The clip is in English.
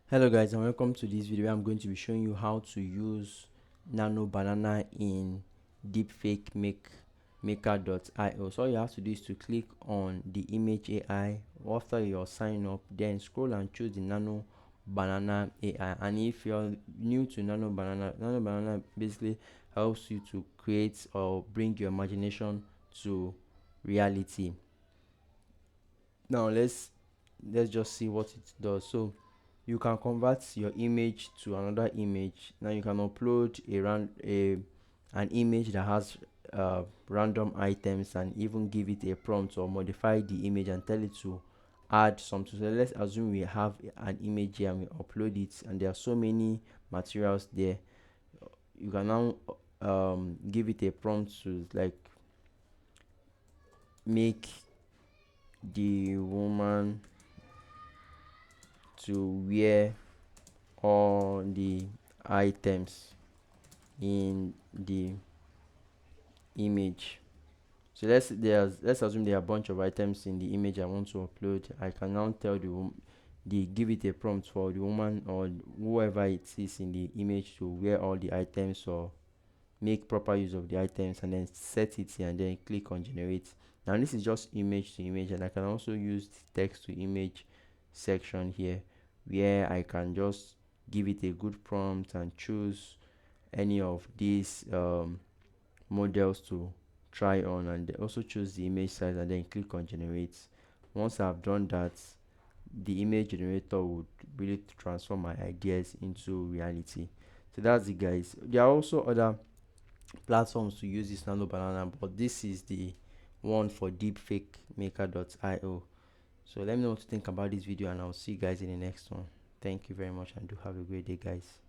Hello guys, and welcome to this video. I'm going to be showing you how to use Nano Banana in DeepFakeMaker.io. So all you have to do is to click on the image AI after you're sign up, then scroll and choose the Nano Banana AI. And if you're new to Nano Banana basically helps you to create or bring your imagination to reality. Now let's just see what it does. So you can convert your image to another image. Now you can upload an image that has random items and even give it a prompt or modify the image and tell it to add something. So let's assume we have an image here and we upload it, and there are so many materials there. You can now give it a prompt to like make the woman to wear all the items in the image. So let's assume there are a bunch of items in the image I want to upload. I can now tell the give it a prompt for the woman or whoever it is in the image to wear all the items or make proper use of the items, and then set it here and then click on generate. Now this is just image to image, and I can also use the text to image section here where I can just give it a good prompt and choose any of these models to try on, and also choose the image size and then click on generate. Once I've done that, the image generator would really transform my ideas into reality. So that's it guys. There are also other platforms to use this Nano Banana, but this is the one for DeepFakeMaker.io. So let me know what you think about this video, and I'll see you guys in the next one. Thank you very much and do have a great day guys.